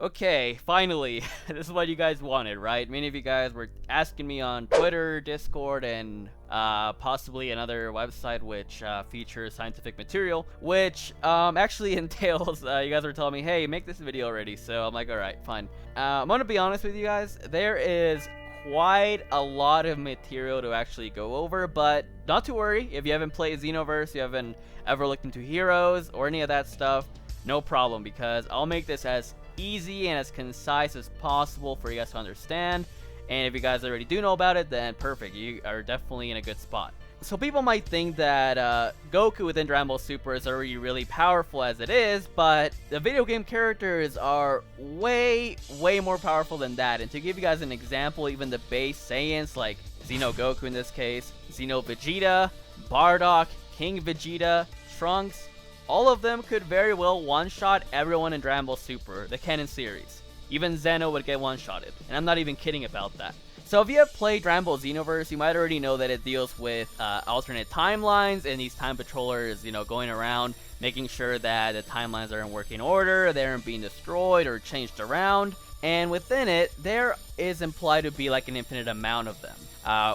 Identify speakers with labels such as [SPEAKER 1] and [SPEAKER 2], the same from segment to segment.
[SPEAKER 1] Okay, finally. This is what you guys wanted, right? Many of you guys were asking me on Twitter, Discord, and possibly another website which features scientific material, which actually entails, you guys were telling me, hey, make this video already. So I'm like, alright, fine. I'm gonna be honest with you guys, there is quite a lot of material to actually go over, but not to worry. If you haven't played Xenoverse, you haven't ever looked into heroes or any of that stuff, no problem, because I'll make this as easy and as concise as possible for you guys to understand. And if you guys already do know about it, then perfect, you are definitely in a good spot. So people might think that Goku within Dragon Ball Super is already really powerful as it is, but the video game characters are way more powerful than that. And to give you guys an example, even the base Saiyans like Xeno Goku in this case, Xeno Vegeta, Bardock, King Vegeta, Trunks, all of them could very well one-shot everyone in Dragon Ball Super, the canon series. Even Xeno would get one-shotted, and I'm not even kidding about that. So if you have played Dragon Ball Xenoverse, you might already know that it deals with alternate timelines and these time patrollers, you know, going around making sure that the timelines are in working order, they aren't being destroyed or changed around. And within it, there is implied to be like an infinite amount of them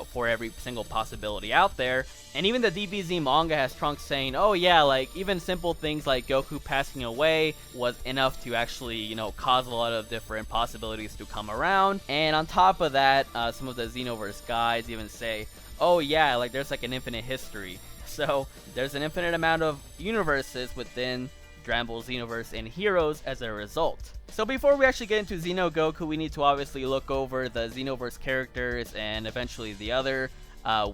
[SPEAKER 1] for every single possibility out there. And even the DBZ manga has Trunks saying, oh yeah, like even simple things like Goku passing away was enough to actually, you know, cause a lot of different possibilities to come around. And on top of that, some of the Xenoverse guys even say, oh yeah, like there's like an infinite history. So there's an infinite amount of universes within Dragon Ball Xenoverse and heroes as a result. So before we actually get into Xeno Goku, we need to obviously look over the Xenoverse characters and eventually the other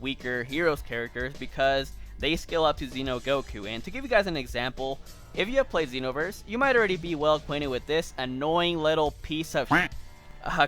[SPEAKER 1] weaker heroes characters, because they scale up to Xeno Goku. And to give you guys an example, if you have played Xenoverse, you might already be well acquainted with this annoying little piece of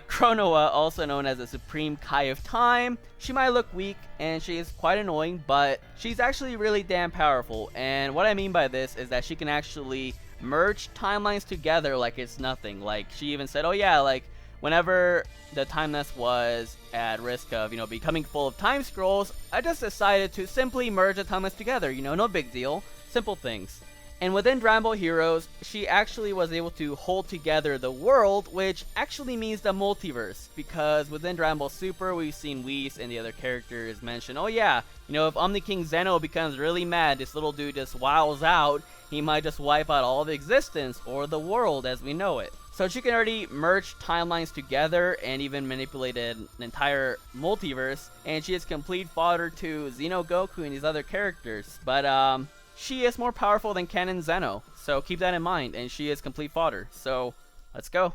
[SPEAKER 1] Chronoa, also known as the Supreme Kai of Time. She might look weak and she is quite annoying, but she's actually really damn powerful. And what I mean by this is that she can actually merge timelines together like it's nothing. Like she even said, oh yeah, like whenever the timeless was at risk of, you know, becoming full of time scrolls, I just decided to simply merge the timeless together, you know, no big deal, simple things. And within Dragon Ball Heroes, she actually was able to hold together the world, which actually means the multiverse, because within Dragon Ball Super, we've seen Whis and the other characters mention, oh yeah, you know, if Omni King Zeno becomes really mad, this little dude just wows out, he might just wipe out all of existence, or the world as we know it. So she can already merge timelines together and even manipulate an entire multiverse, and she is complete fodder to Xeno Goku and these other characters. But she is more powerful than canon Zeno, so keep that in mind, and she is complete fodder. So let's go.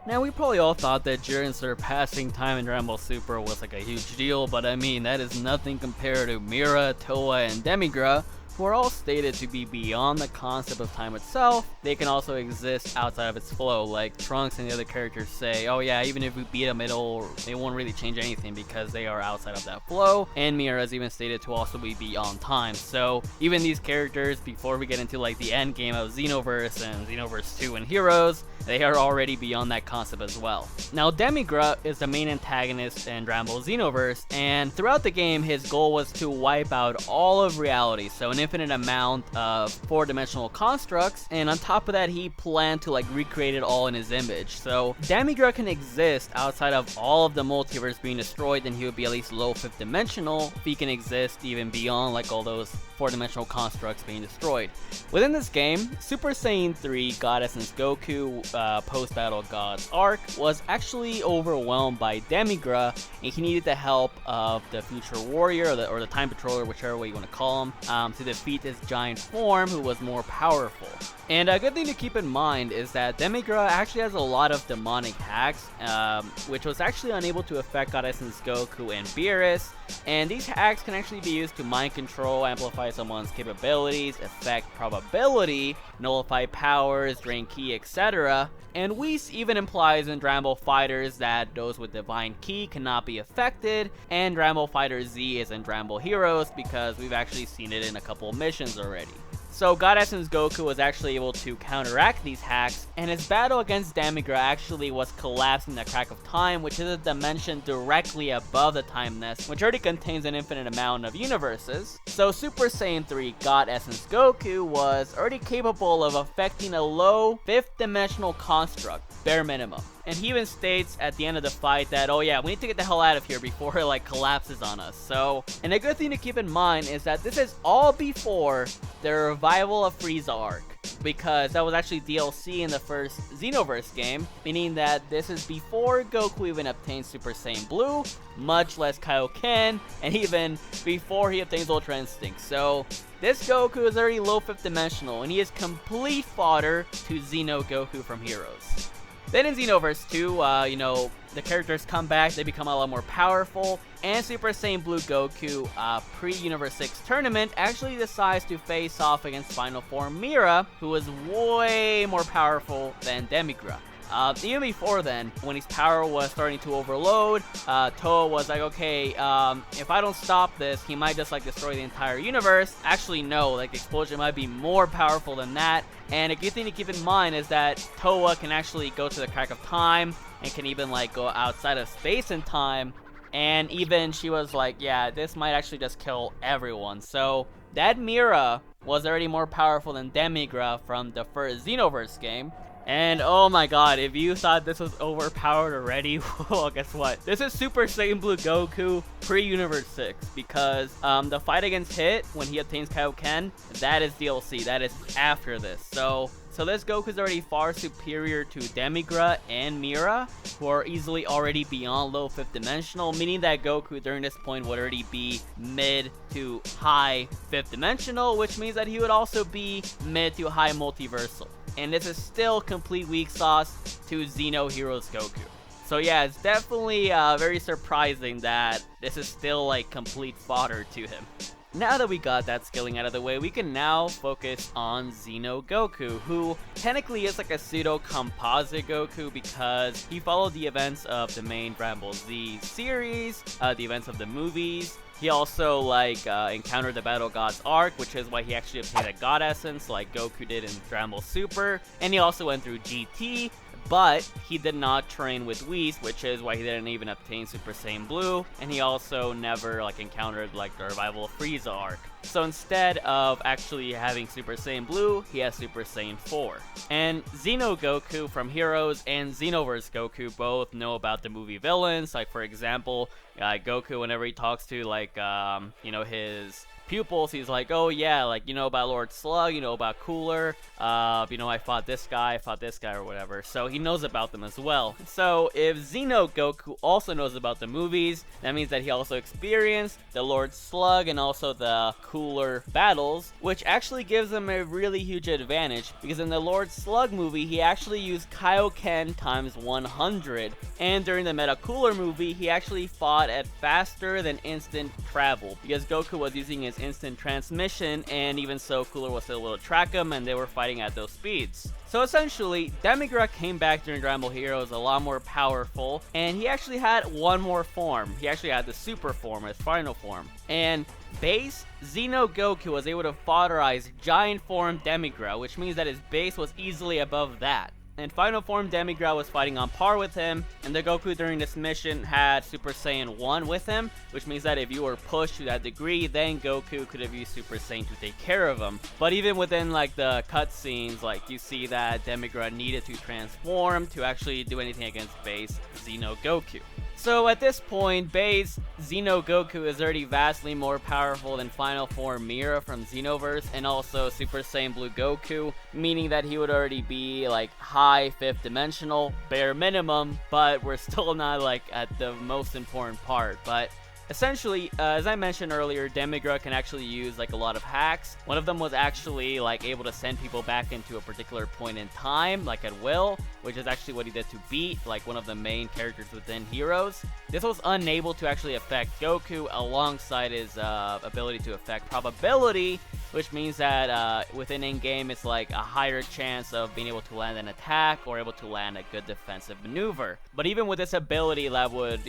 [SPEAKER 1] Now, we probably all thought that Jiren surpassing time in Dragon Ball Super was like a huge deal, but I mean, that is nothing compared to Mira, Toa, and Demigra, who are all stated to be beyond the concept of time itself. They can also exist outside of its flow, like Trunks and the other characters say, oh yeah, even if we beat them, it won't really change anything because they are outside of that flow. And Mira is even stated to also be beyond time. So even these characters, before we get into like the end game of Xenoverse and Xenoverse 2 and Heroes, they are already beyond that concept as well. Now, Demigra is the main antagonist in Dragon Ball Xenoverse, and throughout the game, his goal was to wipe out all of reality, so an infinite amount of four-dimensional constructs, and on top of that, he planned to like recreate it all in his image. So Demigra can exist outside of all of the multiverse being destroyed, and he would be at least low fifth dimensional if he can exist even beyond like all those four-dimensional constructs being destroyed. Within this game, Super Saiyan 3 God Essence Goku post-battle God's arc was actually overwhelmed by Demigra, and he needed the help of the Future Warrior or the Time Patroller, whichever way you want to call him, to defeat his giant form, who was more powerful. And a good thing to keep in mind is that Demigra actually has a lot of demonic hacks, which was actually unable to affect God Essence Goku and Beerus. And these hacks can actually be used to mind control, amplify someone's capabilities, affect probability, nullify powers, drain ki, etc. And Whis even implies in Dragon Ball FighterZ that those with Divine Ki cannot be affected, and Dragon Ball FighterZ is in Dragon Ball Heroes because we've actually seen it in a couple of missions already. So God Essence Goku was actually able to counteract these hacks, and his battle against Demigra actually was collapsing the crack of time, which is a dimension directly above the time nest, which already contains an infinite amount of universes. So Super Saiyan 3 God Essence Goku was already capable of affecting a low 5th dimensional construct, bare minimum. And he even states at the end of the fight that, oh yeah, we need to get the hell out of here before it like collapses on us. So, and a good thing to keep in mind is that this is all before the revival of Frieza arc, because that was actually DLC in the first Xenoverse game, meaning that this is before Goku even obtains Super Saiyan Blue, much less Kaioken, and even before he obtains Ultra Instinct. So this Goku is already low 5th dimensional, and he is complete fodder to Xeno Goku from Heroes. Then in Xenoverse 2, the characters come back, they become a lot more powerful, and Super Saiyan Blue Goku, pre-Universe 6 tournament, actually decides to face off against Final Form Mira, who is way more powerful than Demigra. Even before then, when his power was starting to overload, Toa was like, okay, if I don't stop this, he might just like destroy the entire universe. Actually, no, like the explosion might be more powerful than that. And a good thing to keep in mind is that Toa can actually go to the crack of time and can even like go outside of space and time. And even she was like, yeah, this might actually just kill everyone. So that Mira was already more powerful than Demigra from the first Xenoverse game. And oh my god, if you thought this was overpowered already, well, guess what? This is Super Saiyan Blue Goku pre-Universe 6, because the fight against Hit, when he obtains Kaioken, that is DLC, that is after this. So this Goku is already far superior to Demigra and Mira, who are easily already beyond low 5th dimensional, meaning that Goku during this point would already be mid to high 5th dimensional, which means that he would also be mid to high multiversal. And this is still complete weak sauce to Xeno Heroes Goku. So yeah, it's definitely very surprising that this is still like complete fodder to him. Now that we got that skilling out of the way, we can now focus on Xeno Goku, who technically is like a pseudo composite Goku because he followed the events of the main Dragon Ball Z series, the events of the movies. He also encountered the Battle Gods arc, which is why he actually obtained a God Essence like Goku did in Dragon Ball Super. And he also went through GT, but he did not train with Whis, which is why he didn't even obtain Super Saiyan Blue. And he also never encountered the revival of Frieza arc. So instead of actually having Super Saiyan Blue, he has Super Saiyan 4. And Xeno Goku from Heroes and Xenoverse Goku both know about the movie villains. Like, for example, Goku, whenever he talks to, his pupils, he's like, oh yeah, you know about Lord Slug, you know about Cooler, I fought this guy, or whatever. So he knows about them as well. So if Xeno Goku also knows about the movies, that means that he also experienced the Lord Slug and also the Cooler battles, which actually gives him a really huge advantage, because in the Lord Slug movie, he actually used Kaioken times 100, and during the Meta Cooler movie, he actually fought at faster than instant travel, because Goku was using his instant transmission, and even so, Cooler was still able to track him, and they were fighting at those speeds. So essentially, Demigra came back during Dragon Ball Heroes a lot more powerful, and he actually had one more form. He actually had the super form, his final form. And base Xeno Goku was able to fodderize giant form Demigra, which means that his base was easily above that. And final form Demigra was fighting on par with him, and the Goku during this mission had Super Saiyan 1 with him, which means that if you were pushed to that degree, then Goku could have used Super Saiyan to take care of him. But even within the cutscenes, you see that Demigra needed to transform to actually do anything against base Xeno Goku. So at this point, base Xeno Goku is already vastly more powerful than final form Mira from Xenoverse, and also Super Saiyan Blue Goku, meaning that he would already be high 5th dimensional, bare minimum, but we're still not at the most important part. But essentially, as I mentioned earlier, Demigra can actually use a lot of hacks. One of them was actually able to send people back into a particular point in time, at will, which is actually what he did to Beat, one of the main characters within Heroes. This was unable to actually affect Goku alongside his ability to affect probability, which means that within in-game it's like a higher chance of being able to land an attack or able to land a good defensive maneuver. But even with this ability that would,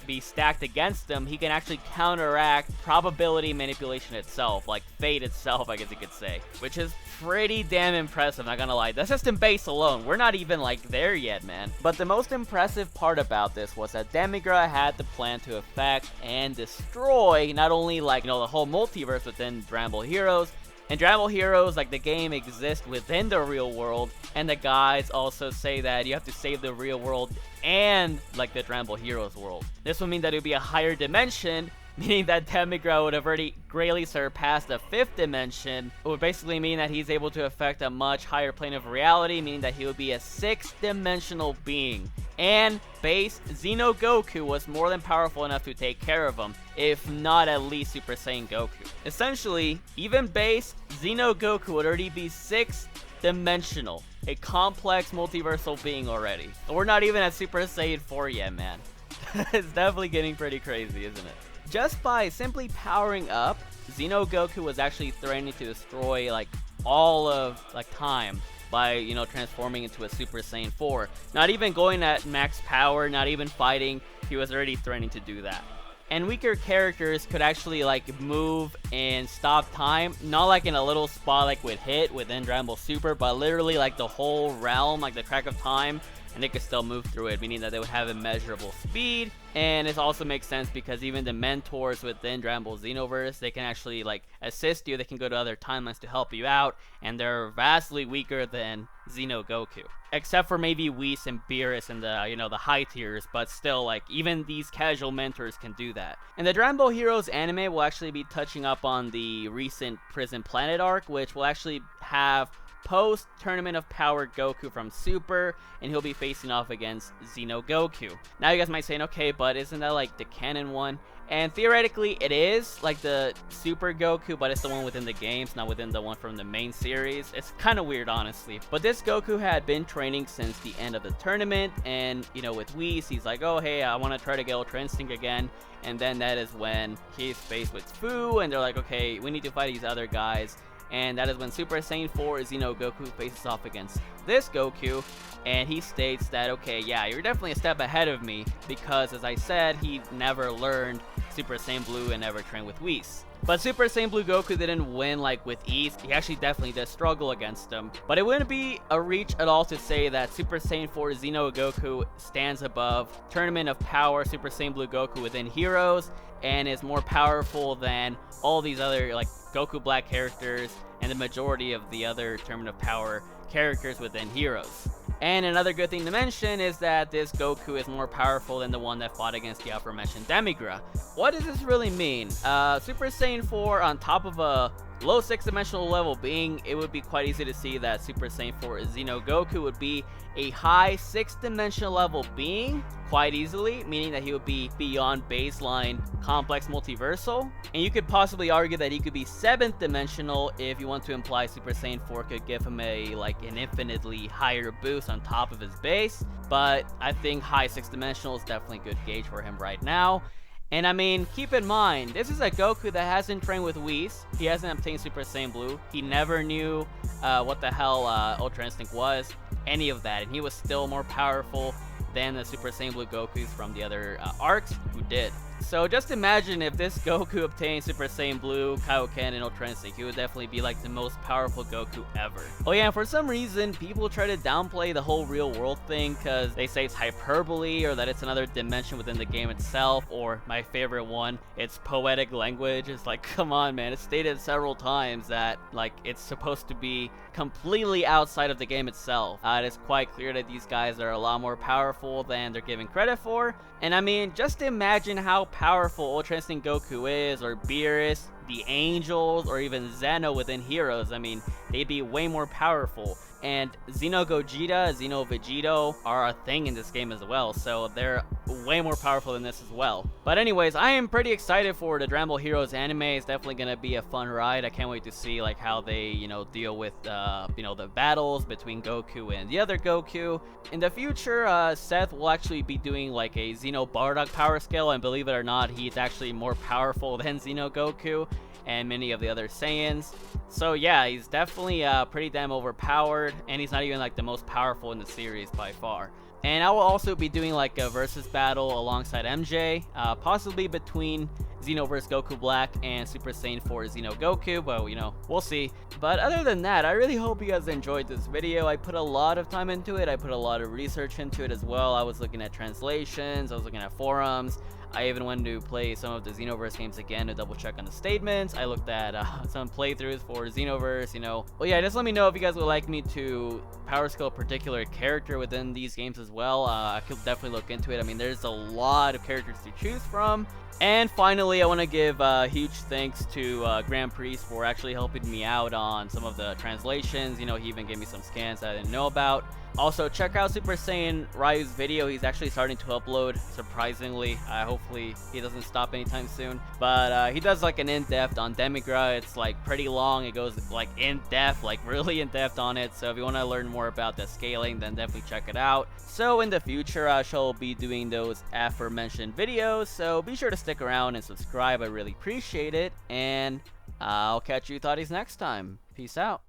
[SPEAKER 1] be stacked against him, he can actually counteract probability manipulation itself, like fate itself, I guess you could say, which is pretty damn impressive, not gonna lie. That's just in base alone. We're not even like there yet, man. But the most impressive part about this was that Demigra had the plan to affect and destroy not only like, the whole multiverse within Dragon Ball Heroes. In Dragon Ball Heroes, like, the game exists within the real world, and the guides also say that you have to save the real world and, like, the Dragon Ball Heroes world. This would mean that it would be a higher dimension, meaning that Demigra would have already greatly surpassed the 5th dimension. It would basically mean that he's able to affect a much higher plane of reality, meaning that he would be a 6th dimensional being. And base Xeno Goku was more than powerful enough to take care of him, if not at least Super Saiyan Goku. Essentially, even base Xeno Goku would already be 6th dimensional, a complex multiversal being already. We're not even at Super Saiyan 4 yet, man. It's definitely getting pretty crazy, isn't it? Just by simply powering up, Xeno Goku was actually threatening to destroy like all of time by, transforming into a Super Saiyan 4. Not even going at max power, not even fighting, he was already threatening to do that. And weaker characters could actually like move and stop time, not like in a little spot like with Hit within Dragon Ball Super, but literally like the whole realm, like the track of time, and they could still move through it, meaning that they would have immeasurable speed. And it also makes sense because even the mentors within Dragon Ball Xenoverse, they can actually like assist you, they can go to other timelines to help you out, and they're vastly weaker than Xeno Goku. Except for maybe Whis and Beerus and the, the high tiers, but still, like, even these casual mentors can do that. And the Dragon Ball Heroes anime will actually be touching up on the recent Prison Planet arc, which will actually have post-Tournament of Power Goku from Super, and he'll be facing off against Xeno Goku. Now you guys might say, okay, but isn't that like the canon one? And theoretically it is like the Super Goku, but it's the one within the games, not within the one from the main series. It's kind of weird, honestly. But this Goku had been training since the end of the tournament, and with Whis, he's like, oh hey, I want to try to get Ultra Instinct again. And then that is when he's faced with Fu, and they're like, okay, we need to fight these other guys. And that is when Super Saiyan 4 Xeno Goku faces off against this Goku, and he states that, okay, yeah, you're definitely a step ahead of me, because as I said, he never learned Super Saiyan Blue and never trained with Whis. But Super Saiyan Blue Goku didn't win like with ease. He actually definitely does struggle against him. But it wouldn't be a reach at all to say that Super Saiyan 4 Xeno Goku stands above Tournament of Power Super Saiyan Blue Goku within Heroes, and is more powerful than all these other like Goku Black characters and the majority of the other Tournament of Power characters within Heroes. And another good thing to mention is that this Goku is more powerful than the one that fought against the aforementioned Demigra. What does this really mean? Super Saiyan 4 on top of a low 6th dimensional level being, it would be quite easy to see that Super Saiyan 4 Xeno Goku would be a high 6th dimensional level being quite easily, meaning that he would be beyond baseline complex multiversal. And you could possibly argue that he could be 7th dimensional if you want to imply Super Saiyan 4 could give him an infinitely higher boost on top of his base. But I think high 6th dimensional is definitely a good gauge for him right now. And I mean, keep in mind, this is a Goku that hasn't trained with Whis. He hasn't obtained Super Saiyan Blue. He never knew what the hell Ultra Instinct was, any of that. And he was still more powerful than the Super Saiyan Blue Gokus from the other arcs who did. So just imagine if this Goku obtained Super Saiyan Blue, Kaioken, and Ultra Instinct, he would definitely be like the most powerful Goku ever. Oh yeah, and for some reason, people try to downplay the whole real world thing because they say it's hyperbole or that it's another dimension within the game itself, or my favorite one, it's poetic language. It's like, come on man, it's stated several times that like it's supposed to be completely outside of the game itself. It is quite clear that these guys are a lot more powerful than they're given credit for. And I mean, just imagine how powerful Ultra Instinct Goku is, or Beerus, the Angels, or even Xeno within Heroes. I mean, they'd be way more powerful. and Xeno Gogeta, Xeno Vegeto are a thing in this game as well, so they're way more powerful than this as well. But anyways, I am pretty excited for the Dragon Ball Heroes anime. It's definitely gonna be a fun ride. I can't wait to see like how they, deal with the battles between Goku and the other Goku. In the future, Seth will actually be doing like a Xeno Bardock power scale, and believe it or not, he's actually more powerful than Xeno Goku and many of the other Saiyans. So yeah, he's definitely pretty damn overpowered, and he's not even like the most powerful in the series by far. And I will also be doing like a versus battle alongside MJ, possibly between Xenoverse Goku Black and Super Saiyan 4 Xeno Goku, but we'll see. But other than that, I really hope you guys enjoyed this video. I put a lot of time into it, I put a lot of research into it as well. I was looking at translations, I was looking at forums. I even went to play some of the Xenoverse games again to double check on the statements. I looked at some playthroughs for Xenoverse, Well, yeah, just let me know if you guys would like me to power scale a particular character within these games as well. I could definitely look into it. I mean, there's a lot of characters to choose from. And finally, I want to give huge thanks to Grand Priest for actually helping me out on some of the translations. He even gave me some scans that I didn't know about. Also, check out Super Saiyan Ryu's video. He's actually starting to upload, surprisingly. Hopefully, he doesn't stop anytime soon. But he does like an in-depth on Demigra. It's like pretty long. It goes like in-depth, like really in-depth on it. So if you want to learn more about the scaling, then definitely check it out. So in the future, I shall be doing those aforementioned videos. So be sure to stick around and subscribe. I really appreciate it. And I'll catch you thotties next time. Peace out.